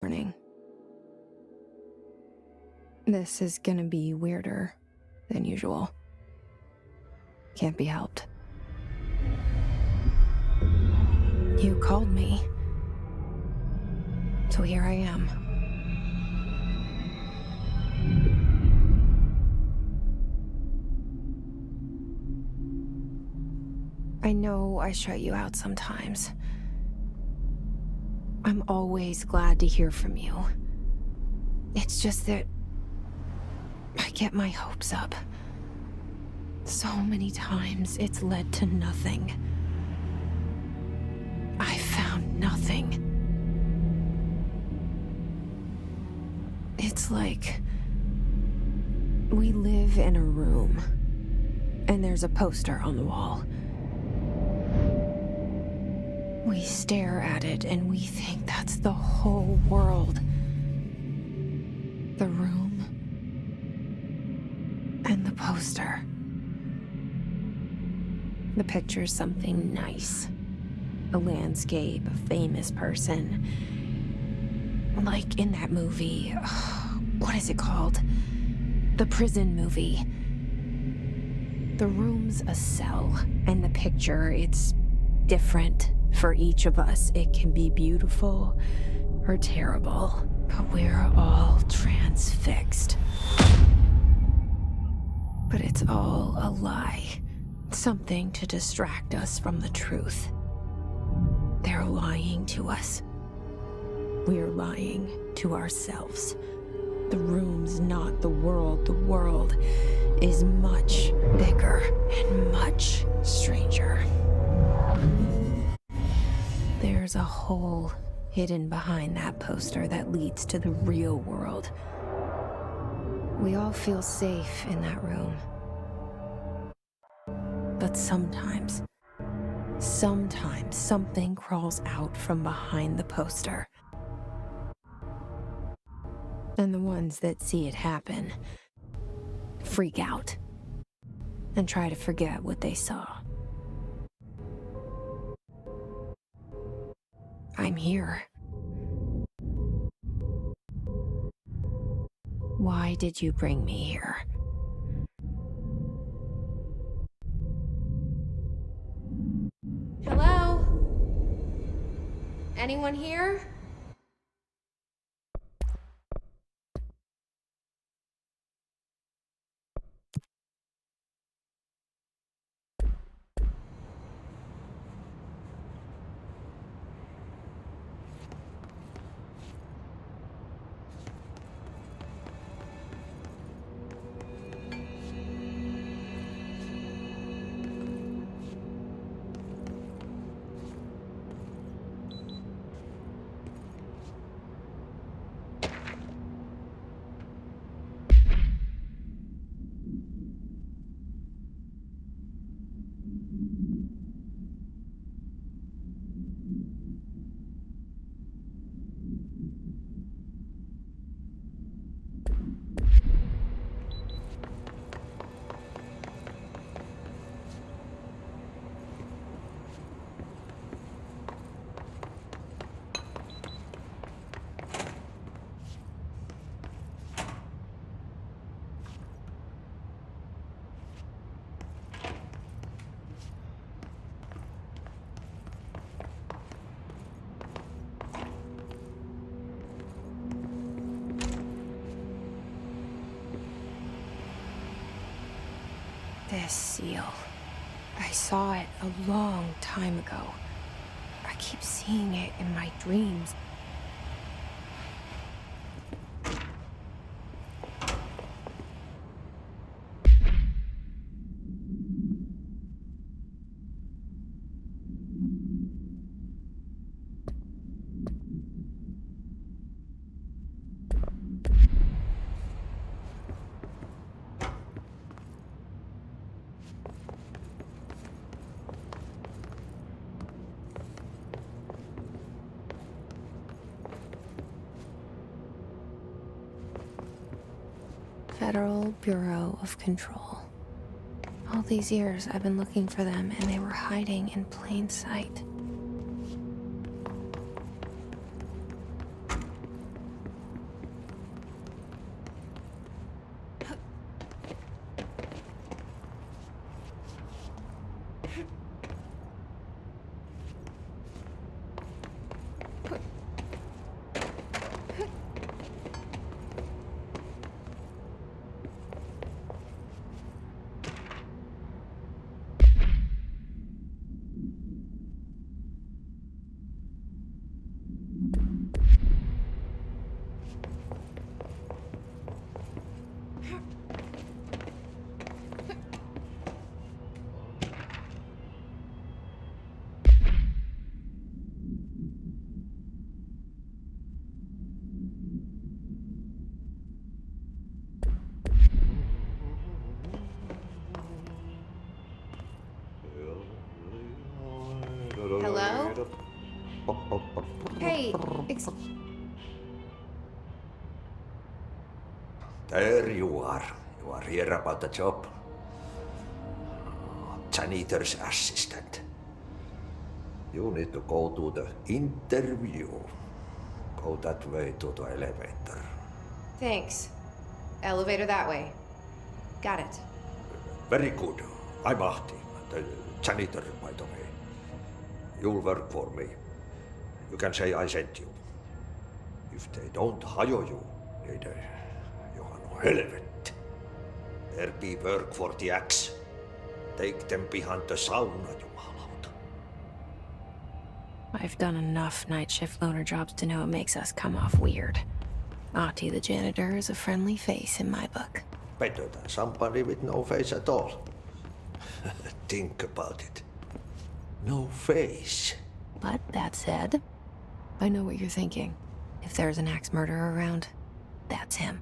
Morning. This is gonna be weirder than usual. Can't be helped. You called me. So here I am. I know I shut you out sometimes. I'm always glad to hear from you. It's just that I get my hopes up. So many times it's led to nothing. I found nothing. It's like we live in a room, and there's a poster on the wall. We stare at it and we think that's the whole world. The room and the poster. The picture's something nice. A landscape, a famous person. Like in that movie, what is it called? The prison movie. The room's a cell, and the picture, it's different for each of us. It can be beautiful or terrible, but we're all transfixed. But it's all a lie. Something to distract us from the truth. They're lying to us. We're lying to ourselves. The room's not the world. The world is much bigger and much stranger. There's a hole hidden behind that poster that leads to the real world. We all feel safe in that room. But sometimes something crawls out from behind the poster. And the ones that see it happen freak out and try to forget what they saw. I'm here. Why did you bring me here? Hello? Anyone here? This seal. I saw it a long time ago. I keep seeing it in my dreams. Federal Bureau of Control. All these years I've been looking for them, and they were hiding in plain sight. Hey, There you are. You are here about the job. Janitor's assistant. You need to go to the interview. Go that way to the elevator. thanks. Elevator that way. Got it. Very good. I'm Ahti, the janitor, by the way. You'll work for me. You can say I sent you. If they don't hire you, niin Johan on helvet. There be work for the axe. Take them behind the sauna, jumalauta. I've done enough night shift loner jobs to know it makes us come off weird. Ahti the janitor is a friendly face in my book. Better than somebody with no face at all. Think about it. No face. But that said, I know what you're thinking. If there's an axe murderer around, that's him.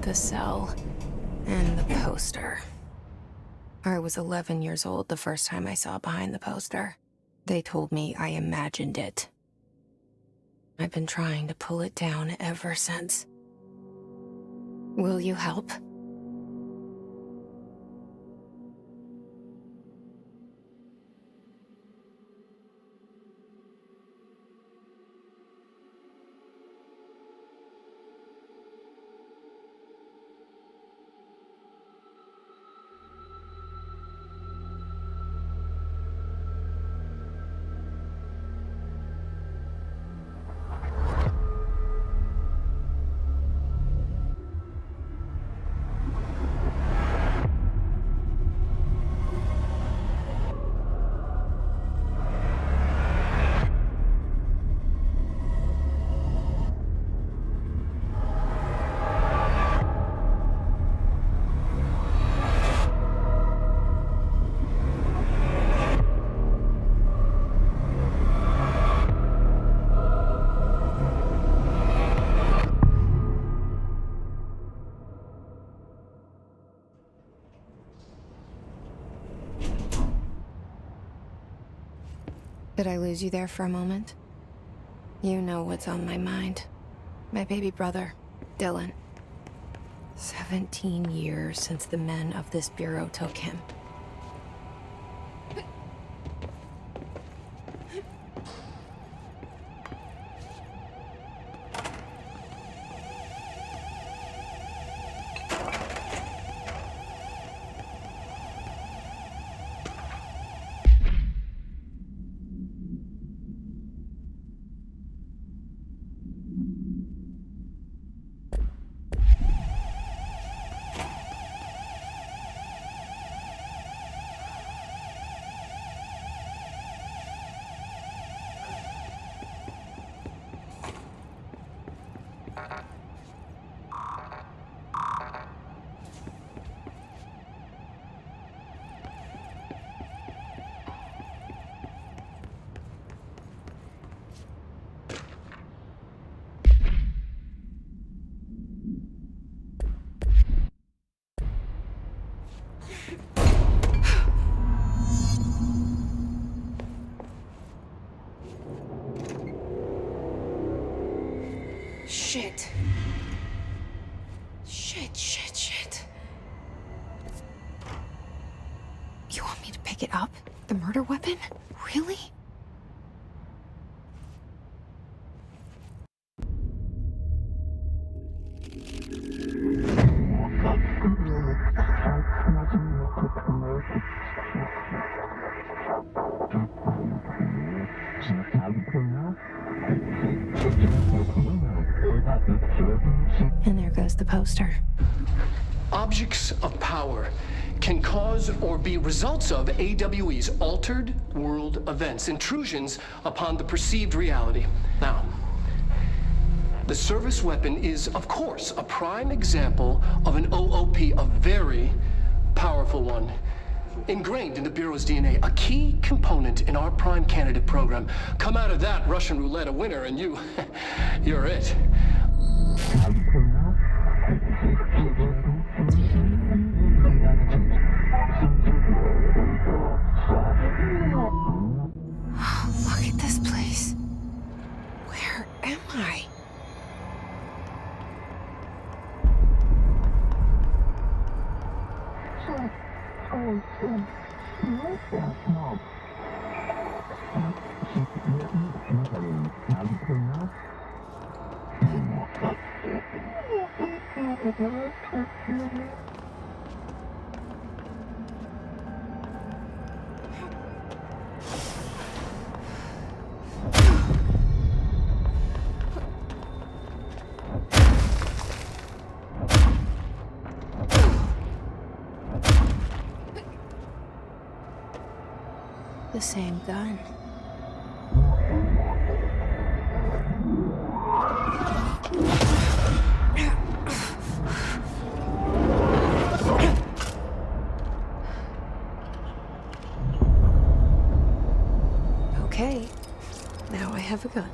The cell and the poster. I was 11 years old the first time I saw behind the poster. They told me I imagined it. I've been trying to pull it down ever since. Will you help? Did I lose you there for a moment? You know what's on my mind. My baby brother, Dylan. 17 years since the men of this bureau took him. Shit. Shit. You want me to pick it up? The murder weapon? Really? And there goes the poster. Objects of power can cause or be results of AWE's altered world events, intrusions upon the perceived reality. Now, the service weapon is, of course, a prime example of an OOP, a very powerful one. ingrained in the Bureau's DNA, a key component in our prime candidate program. Come out of that Russian roulette a winner, and you're it. Look at this place. Where am I? The same gun. Okay, now I have a gun.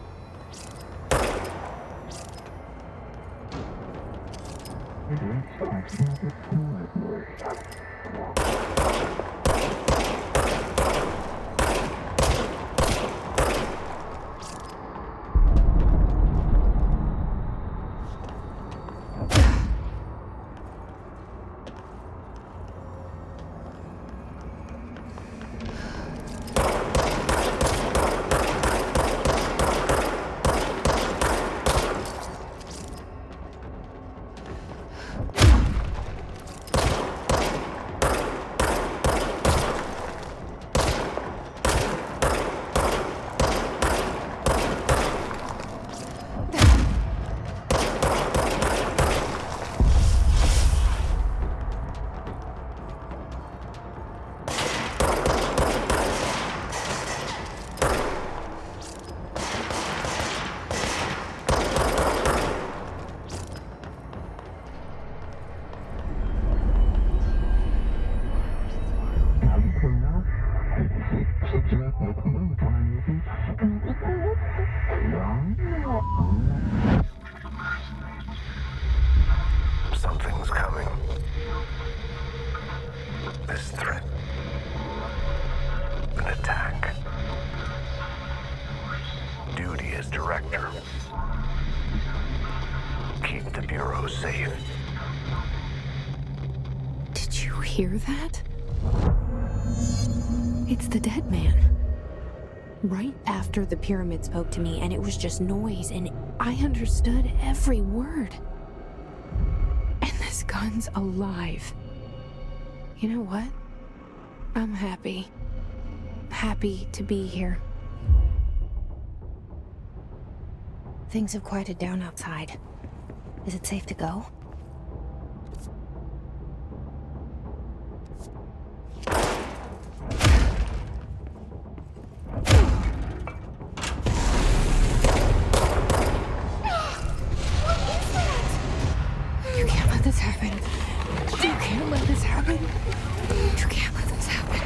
Something's coming. This threat. An attack. Duty as director. Keep the Bureau safe. Did you hear that? It's the dead man. Right after the pyramid spoke to me, and it was just noise, and I understood every word. And this gun's alive. You know what? I'm happy. Happy to be here. Things have quieted down outside. Is it safe to go? You can't let this happen. You can't let this happen. You can't let this happen.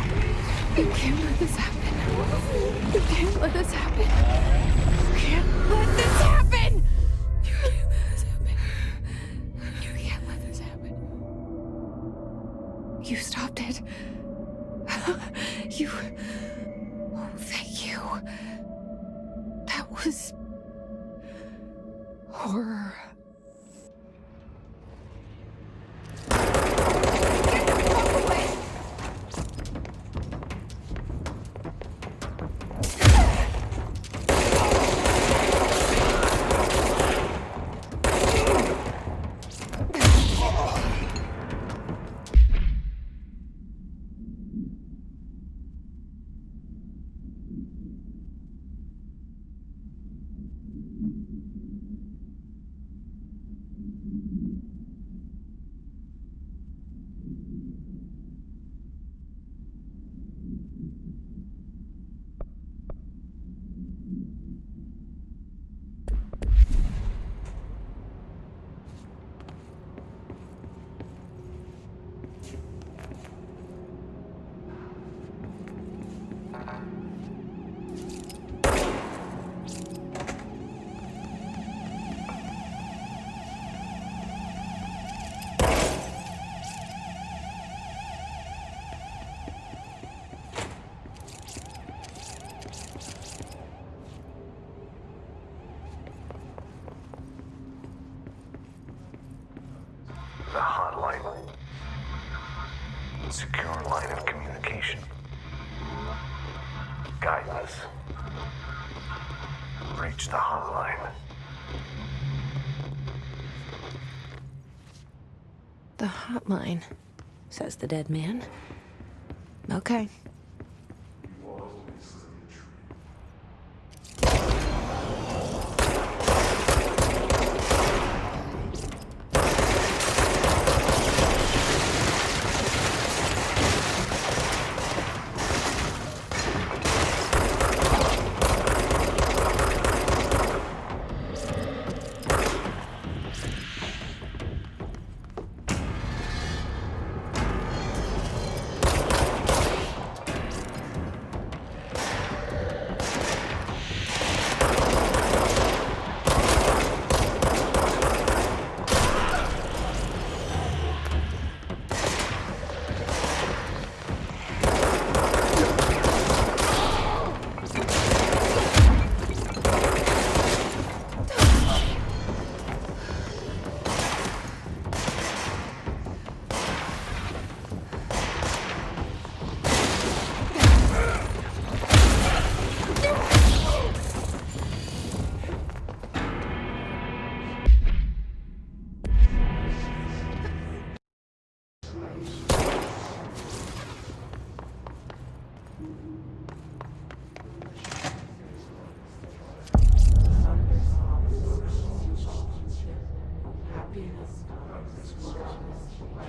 You can't let this happen. You can't let this happen. You can't let this happen. You can't let this happen. You can't let this happen. You stopped it. You. Oh, thank you. That was horror. secure line of communication. Guidance. Reach the hotline. The hotline, says the dead man. Okay.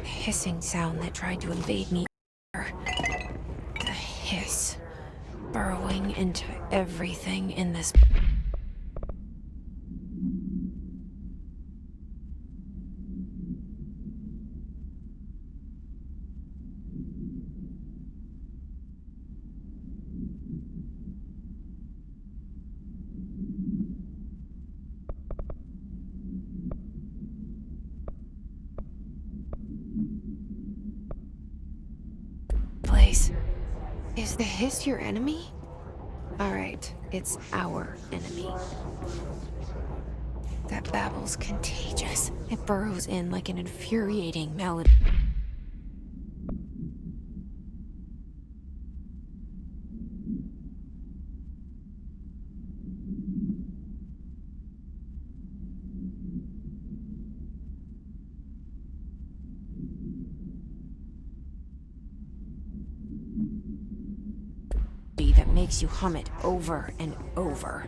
Hissing sound that tried to invade me. The hiss, burrowing into everything in this. Place. Is the hiss your enemy? Alright, it's our enemy. That babble's contagious. It burrows in like an infuriating melody. That makes you hum it over and over.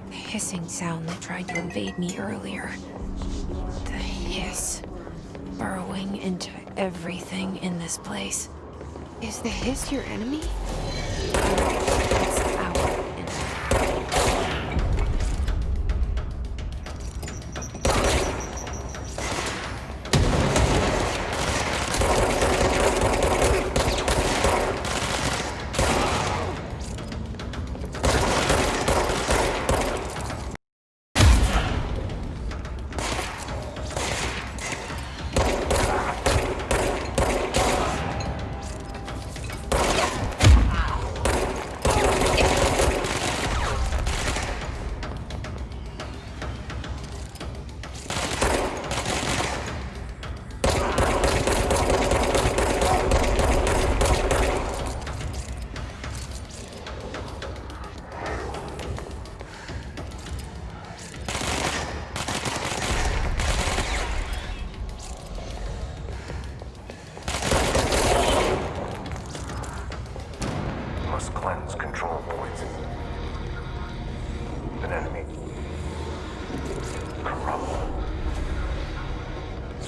The hissing sound that tried to invade me earlier. The hiss, burrowing into everything in this place. Is the hiss your enemy? It's our enemy.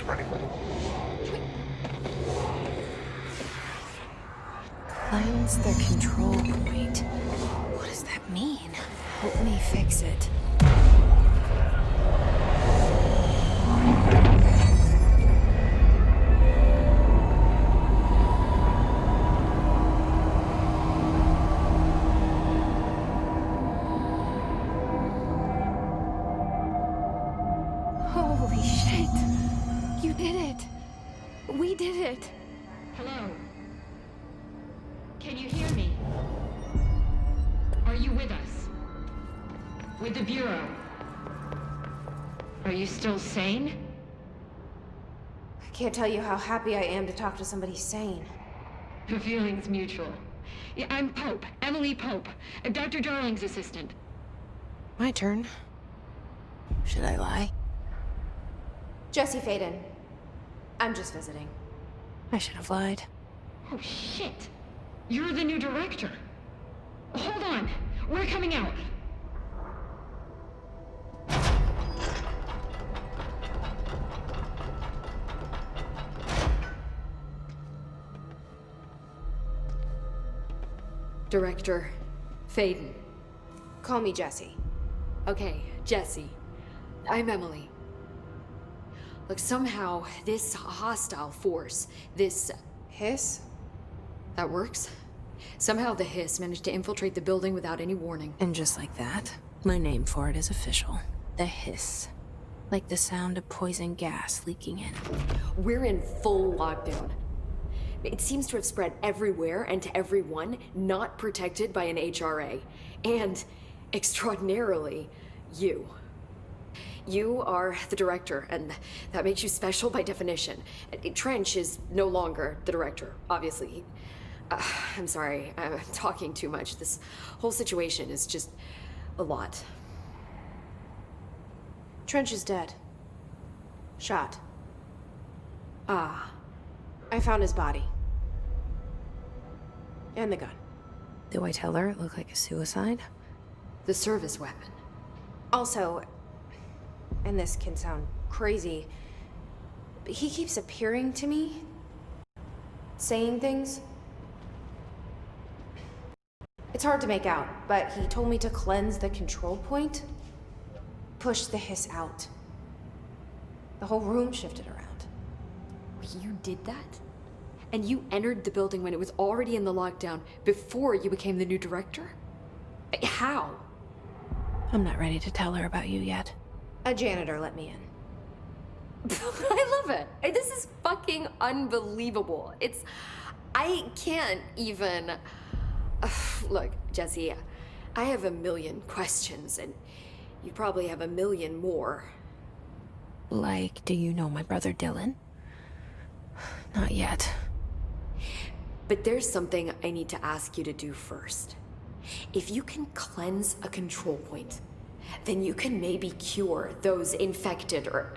ready. Cleanse the control point. What does that mean? Help me fix it. Holy shit! You did it! We did it! Hello? Can you hear me? Are you with us? With the Bureau? Are you still sane? I can't tell you how happy I am to talk to somebody sane. The feeling's mutual. Yeah, I'm Pope, Emily Pope, Dr. Darling's assistant. My turn. Should I lie? Jesse Faden. I'm just visiting. I should have lied. Oh, shit. You're the new director. Hold on. We're coming out. Director Faden. Call me Jesse. Okay, Jesse. I'm Emily. Look, somehow this hostile force, this... Hiss? that works? Somehow the hiss managed to infiltrate the building without any warning. And just like that, my name for it is official. The hiss. Like the sound of poison gas leaking in. We're in full lockdown. It seems to have spread everywhere and to everyone not protected by an HRA. And, extraordinarily, you. You are the director, and that makes you special by definition. Trench is no longer the director, obviously. I'm sorry, I'm talking too much. This whole situation is just a lot. Trench is dead. Shot. Ah, I found his body. And the gun. Do I tell her it looked like a suicide? the service weapon. Also, and this can sound crazy, but he keeps appearing to me, saying things. It's hard to make out, but he told me to cleanse the control point, push the hiss out. The whole room shifted around. You did that? And you entered the building when it was already in the lockdown before you became the new director? How? I'm not ready to tell her about you yet. A janitor let me in. I love it. This is fucking unbelievable. I can't even... Look, Jesse, I have a million questions, and you probably have a million more. Like, do you know my brother Dylan? Not yet. But there's something I need to ask you to do first. If you can cleanse a control point, then you can maybe cure those infected or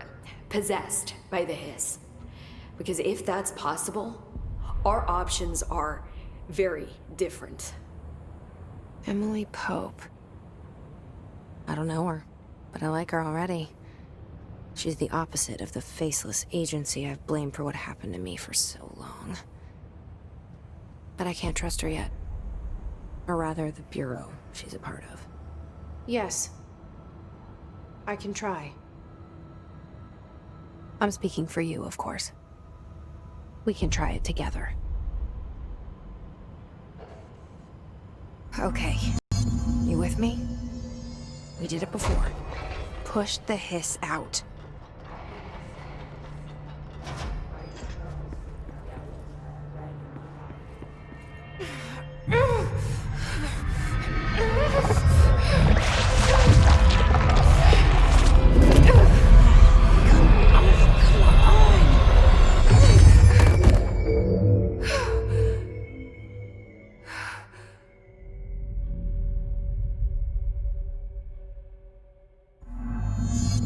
possessed by the hiss. Because if that's possible, our options are very different. Emily Pope. I don't know her, but I like her already. She's the opposite of the faceless agency I've blamed for what happened to me for so long. But I can't trust her yet. Or rather, the Bureau she's a part of. Yes. I can try. I'm speaking for you, of course. We can try it together. Okay. You with me? We did it before. Push the hiss out.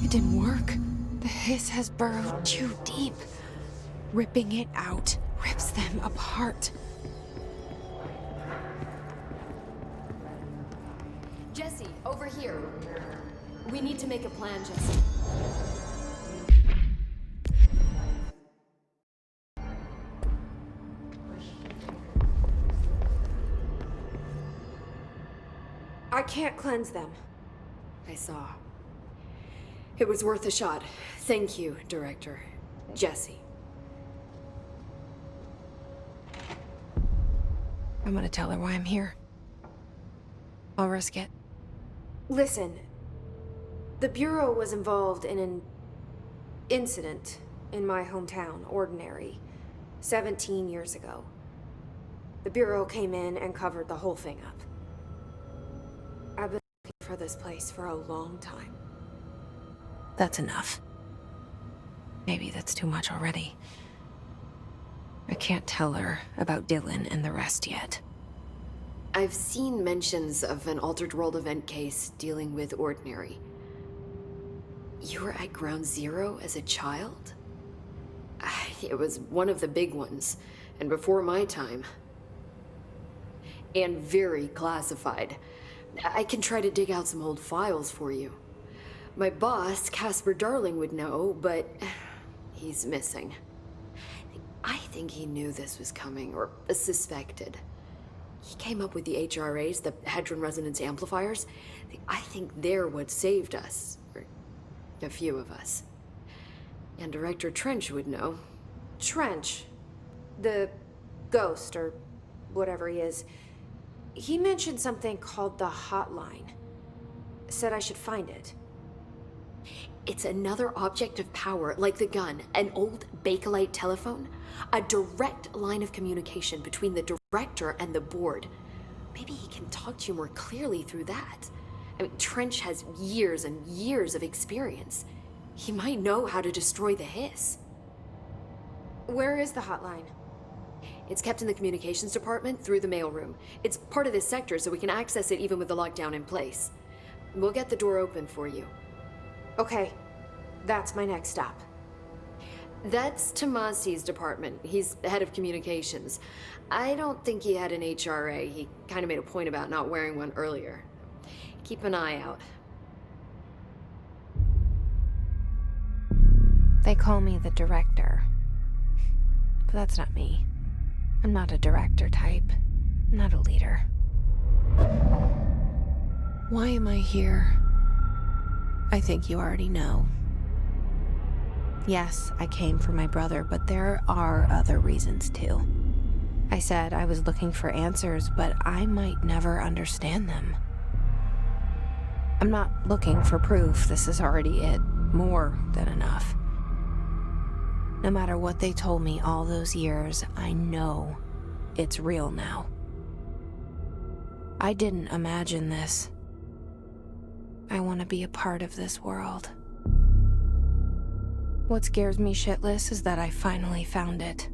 It didn't work. The hiss has burrowed too deep. Ripping it out rips them apart. Jesse, over here. We need to make a plan, Jesse. I can't cleanse them. I saw. It was worth a shot. Thank you, Director. Jesse. I'm gonna tell her why I'm here. I'll risk it. Listen, the Bureau was involved in an incident in my hometown, Ordinary, 17 years ago. The Bureau came in and covered the whole thing up. I've been looking for this place for a long time. That's enough. Maybe that's too much already. I can't tell her about Dylan and the rest yet. I've seen mentions of an Altered World event case dealing with Ordinary. You were at Ground Zero as a child? It was one of the big ones, and before my time. And very classified. I can try to dig out some old files for you. My boss, Casper Darling, would know, but he's missing. I think he knew this was coming, or suspected. He came up with the HRAs, the Hadron Resonance Amplifiers. I think they're what saved us, or a few of us. And Director Trench would know. Trench, the ghost, or whatever he is, he mentioned something called the Hotline. Said I should find it. It's another object of power, like the gun, an old Bakelite telephone, a direct line of communication between the director and the board. Maybe he can talk to you more clearly through that. I mean, Trench has years and years of experience. He might know how to destroy the hiss. Where is the hotline? It's kept in the communications department through the mailroom. It's part of this sector, so we can access it even with the lockdown in place. We'll get the door open for you. Okay, that's my next stop. That's Tomasi's department. He's the head of communications. I don't think he had an HRA. He kind of made a point about not wearing one earlier. Keep an eye out. They call me the director. But that's not me. I'm not a director type. I'm not a leader. Why am I here? I think you already know. Yes, I came for my brother, but there are other reasons too. I said I was looking for answers, but I might never understand them. I'm not looking for proof. This is already it. More than enough. No matter what they told me all those years, I know it's real now. I didn't imagine this. I want to be a part of this world. What scares me shitless is that I finally found it.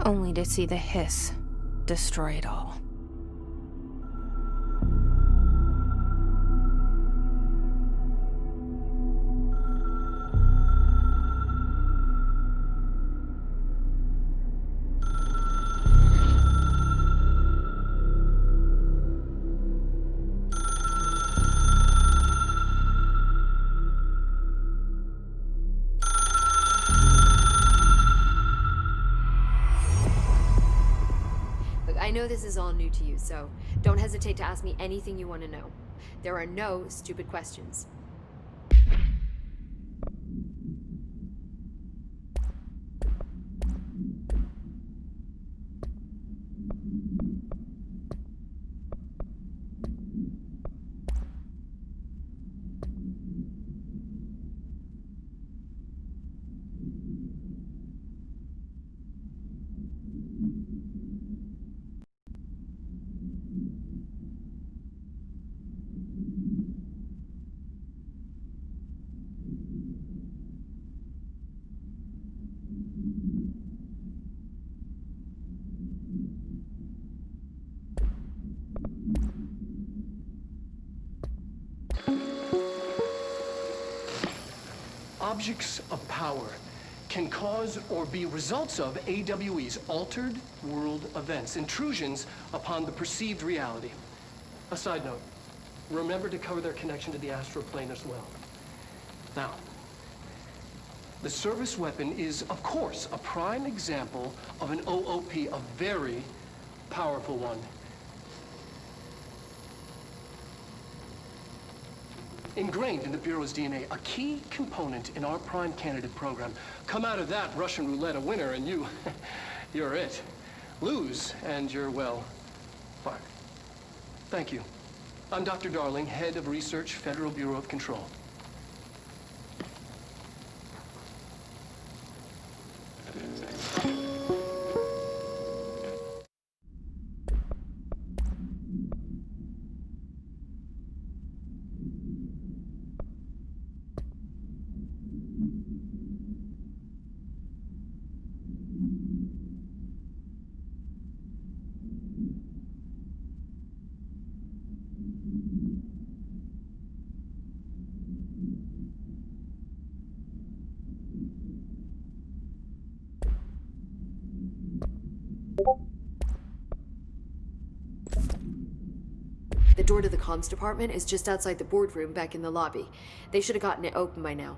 Only to see the hiss destroy it all. I know this is all new to you, so don't hesitate to ask me anything you want to know. There are no stupid questions. Objects of power can cause or be results of AWE's altered world events, intrusions upon the perceived reality. A side note, remember to cover their connection to the astral plane as well. Now, the service weapon is, of course, a prime example of an OOP, a very powerful one. ingrained in the Bureau's DNA, a key component in our prime candidate program. Come out of that Russian roulette a winner and you're it. Lose and you're, well, fired. Thank you. I'm Dr. Darling, head of research, Federal Bureau of Control. The door to the comms department is just outside the boardroom back in the lobby. They should have gotten it open by now.